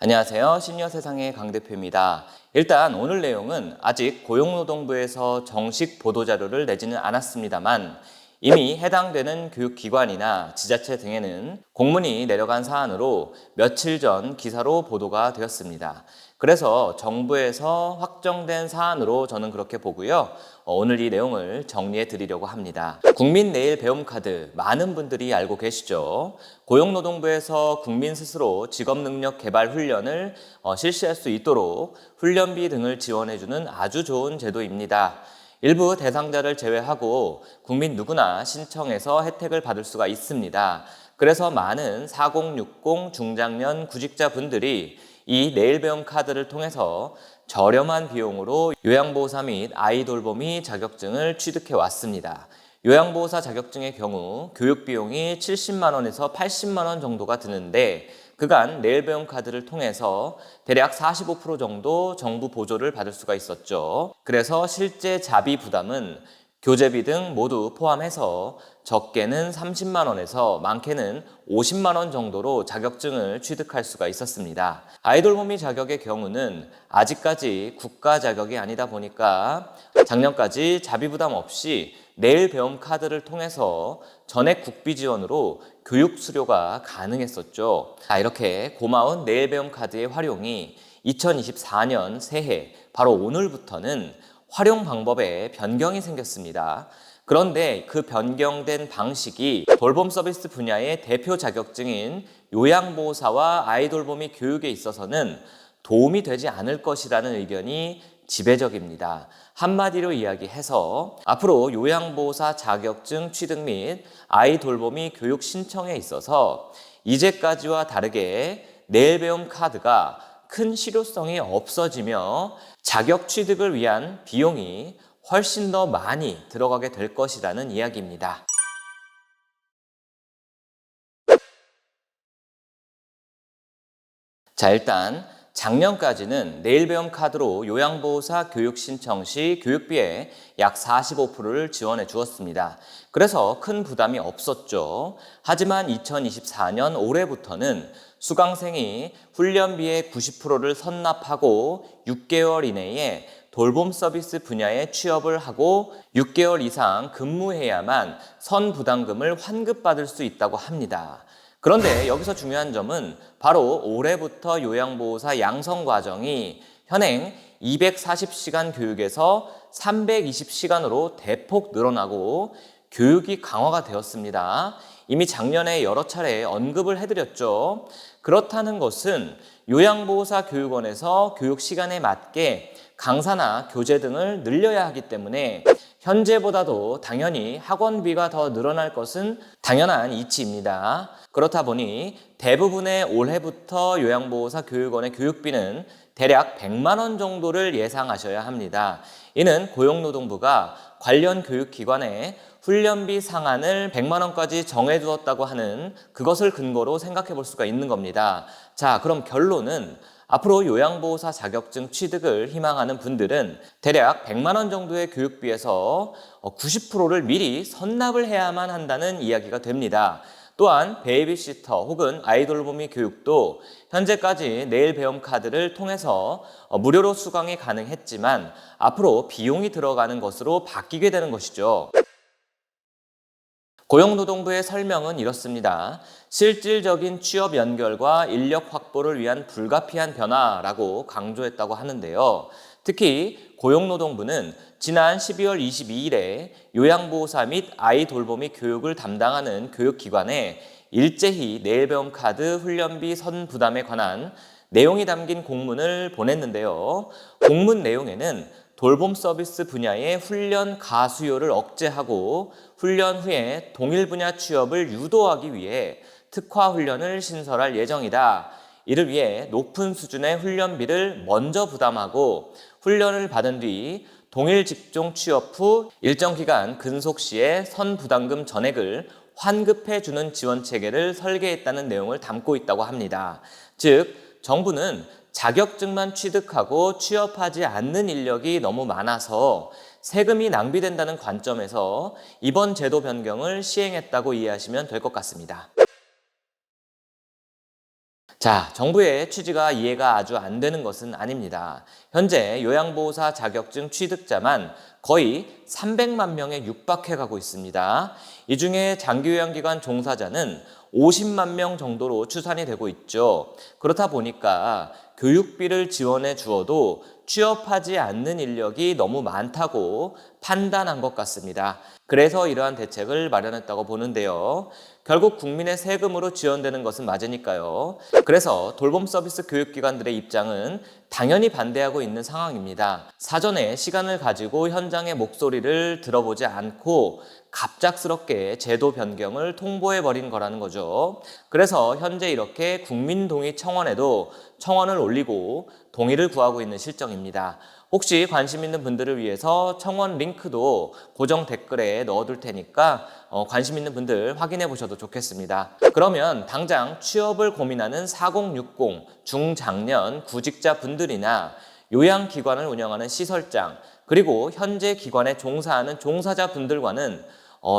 안녕하세요. 시니어 세상의 강 대표입니다. 일단 오늘 내용은 아직 고용노동부에서 정식 보도자료를 내지는 않았습니다만 이미 해당되는 교육기관이나 지자체 등에는 공문이 내려간 사안으로 며칠 전 기사로 보도가 되었습니다. 그래서 정부에서 확정된 사안으로 저는 그렇게 보고요. 오늘 이 내용을 정리해 드리려고 합니다. 국민 내일 배움 카드 많은 분들이 알고 계시죠? 고용노동부에서 국민 스스로 직업능력 개발 훈련을 실시할 수 있도록 훈련비 등을 지원해주는 아주 좋은 제도입니다. 일부 대상자를 제외하고 국민 누구나 신청해서 혜택을 받을 수가 있습니다. 그래서 많은 4060 중장년 구직자분들이 이 내일배움 카드를 통해서 저렴한 비용으로 요양보호사 및 아이돌보미 자격증을 취득해 왔습니다. 요양보호사 자격증의 경우 교육비용이 70만 원에서 80만 원 정도가 드는데 그간 내일배움 카드를 통해서 대략 45% 정도 정부 보조를 받을 수가 있었죠. 그래서 실제 자비 부담은 교재비 등 모두 포함해서 적게는 30만 원에서 많게는 50만 원 정도로 자격증을 취득할 수가 있었습니다. 아이돌보미 자격의 경우는 아직까지 국가 자격이 아니다 보니까 작년까지 자비 부담 없이 내일배움 카드를 통해서 전액 국비 지원으로 교육 수료가 가능했었죠. 이렇게 고마운 내일배움 카드의 활용이 2024년 새해 바로 오늘부터는 활용 방법에 변경이 생겼습니다. 그런데 그 변경된 방식이 돌봄 서비스 분야의 대표 자격증인 요양보호사와 아이돌보미 교육에 있어서는 도움이 되지 않을 것이라는 의견이 지배적입니다. 한마디로 이야기해서 앞으로 요양보호사 자격증 취득 및 아이돌보미 교육 신청에 있어서 이제까지와 다르게 내일배움 카드가 큰 실효성이 없어지며 자격 취득을 위한 비용이 훨씬 더 많이 들어가게 될 것이라는 이야기입니다. 자, 일단 작년까지는 내일배움 카드로 요양보호사 교육 신청 시 교육비의 약 45%를 지원해 주었습니다. 그래서 큰 부담이 없었죠. 하지만 2024년 올해부터는 수강생이 훈련비의 90%를 선납하고 6개월 이내에 돌봄 서비스 분야에 취업을 하고 6개월 이상 근무해야만 선부담금을 환급받을 수 있다고 합니다. 그런데 여기서 중요한 점은 바로 올해부터 요양보호사 양성 과정이 현행 240시간 교육에서 320시간으로 대폭 늘어나고 교육이 강화가 되었습니다. 이미 작년에 여러 차례 언급을 해드렸죠. 그렇다는 것은 요양보호사 교육원에서 교육 시간에 맞게 강사나 교재 등을 늘려야 하기 때문에 현재보다도 당연히 학원비가 더 늘어날 것은 당연한 이치입니다. 그렇다 보니 대부분의 올해부터 요양보호사 교육원의 교육비는 대략 100만 원 정도를 예상하셔야 합니다. 이는 고용노동부가 관련 교육기관에 훈련비 상한을 100만 원까지 정해두었다고 하는 그것을 근거로 생각해 볼 수가 있는 겁니다. 자, 그럼 결론은 앞으로 요양보호사 자격증 취득을 희망하는 분들은 대략 100만 원 정도의 교육비에서 90%를 미리 선납을 해야만 한다는 이야기가 됩니다. 또한 베이비시터 혹은 아이돌보미 교육도 현재까지 내일배움 카드를 통해서 무료로 수강이 가능했지만 앞으로 비용이 들어가는 것으로 바뀌게 되는 것이죠. 고용노동부의 설명은 이렇습니다. 실질적인 취업 연결과 인력 확보를 위한 불가피한 변화라고 강조했다고 하는데요. 특히 고용노동부는 지난 12월 22일에 요양보호사 및 아이돌보미 교육을 담당하는 교육기관에 일제히 내일배움 카드 훈련비 선부담에 관한 내용이 담긴 공문을 보냈는데요. 공문 내용에는 돌봄 서비스 분야의 훈련 가수요를 억제하고 훈련 후에 동일 분야 취업을 유도하기 위해 특화 훈련을 신설할 예정이다. 이를 위해 높은 수준의 훈련비를 먼저 부담하고 훈련을 받은 뒤 동일 직종 취업 후 일정 기간 근속 시에 선부담금 전액을 환급해 주는 지원 체계를 설계했다는 내용을 담고 있다고 합니다. 즉, 정부는 자격증만 취득하고 취업하지 않는 인력이 너무 많아서 세금이 낭비된다는 관점에서 이번 제도 변경을 시행했다고 이해하시면 될 것 같습니다. 자, 정부의 취지가 이해가 아주 안 되는 것은 아닙니다. 현재 요양보호사 자격증 취득자만 거의 300만 명에 육박해 가고 있습니다. 이 중에 장기요양기관 종사자는 50만 명 정도로 추산이 되고 있죠. 그렇다 보니까 교육비를 지원해 주어도 취업하지 않는 인력이 너무 많다고 판단한 것 같습니다. 그래서 이러한 대책을 마련했다고 보는데요. 결국 국민의 세금으로 지원되는 것은 맞으니까요. 그래서 돌봄 서비스 교육기관들의 입장은 당연히 반대하고 있는 상황입니다. 사전에 시간을 가지고 현장의 목소리를 들어보지 않고 갑작스럽게 제도 변경을 통보해버린 거라는 거죠. 그래서 현재 이렇게 국민동의 청원에도 청원을 올리고 동의를 구하고 있는 실정입니다. 혹시 관심 있는 분들을 위해서 청원 링크도 고정 댓글에 넣어둘 테니까 관심 있는 분들 확인해 보셔도 좋겠습니다. 그러면 당장 취업을 고민하는 4060 중장년 구직자 분들이나 요양기관을 운영하는 시설장, 그리고 현재 기관에 종사하는 종사자 분들과는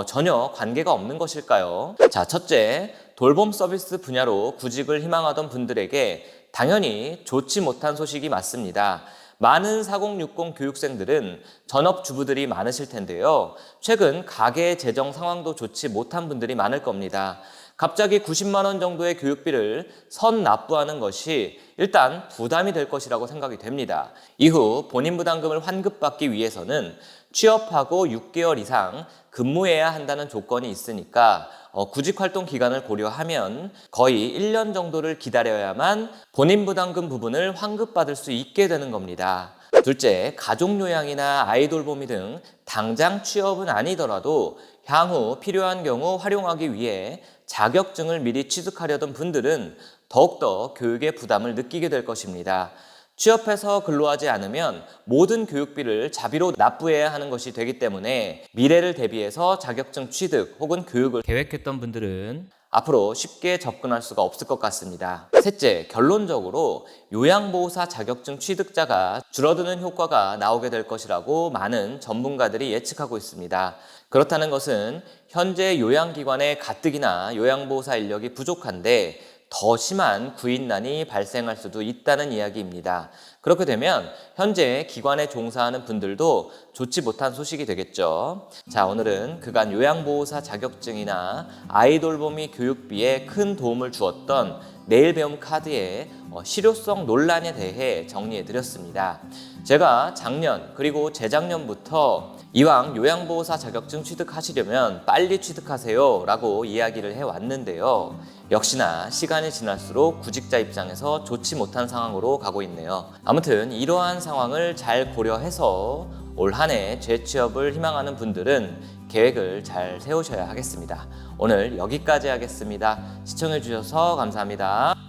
전혀 관계가 없는 것일까요? 자, 첫째, 돌봄 서비스 분야로 구직을 희망하던 분들에게 당연히 좋지 못한 소식이 맞습니다. 많은 4060 교육생들은 전업주부들이 많으실 텐데요. 최근 가계 재정 상황도 좋지 못한 분들이 많을 겁니다. 갑자기 90만 원 정도의 교육비를 선납부하는 것이 일단 부담이 될 것이라고 생각이 됩니다. 이후 본인 부담금을 환급받기 위해서는 취업하고 6개월 이상 근무해야 한다는 조건이 있으니까 구직활동 기간을 고려하면 거의 1년 정도를 기다려야만 본인 부담금 부분을 환급받을 수 있게 되는 겁니다. 둘째, 가족요양이나 아이돌보미 등 당장 취업은 아니더라도 향후 필요한 경우 활용하기 위해 자격증을 미리 취득하려던 분들은 더욱더 교육의 부담을 느끼게 될 것입니다. 취업해서 근로하지 않으면 모든 교육비를 자비로 납부해야 하는 것이 되기 때문에 미래를 대비해서 자격증 취득 혹은 교육을 계획했던 분들은 앞으로 쉽게 접근할 수가 없을 것 같습니다. 셋째, 결론적으로 요양보호사 자격증 취득자가 줄어드는 효과가 나오게 될 것이라고 많은 전문가들이 예측하고 있습니다. 그렇다는 것은 현재 요양기관의 가뜩이나 요양보호사 인력이 부족한데 더 심한 구인난이 발생할 수도 있다는 이야기입니다. 그렇게 되면 현재 기관에 종사하는 분들도 좋지 못한 소식이 되겠죠. 자, 오늘은 그간 요양보호사 자격증이나 아이돌보미 교육비에 큰 도움을 주었던 내일 배움 카드의 실효성 논란에 대해 정리해드렸습니다. 제가 작년 그리고 재작년부터 이왕 요양보호사 자격증 취득하시려면 빨리 취득하세요 라고 이야기를 해왔는데요. 역시나 시간이 지날수록 구직자 입장에서 좋지 못한 상황으로 가고 있네요. 아무튼 이러한 상황을 잘 고려해서 올 한 해 재취업을 희망하는 분들은 계획을 잘 세우셔야 하겠습니다. 오늘 여기까지 하겠습니다. 시청해주셔서 감사합니다.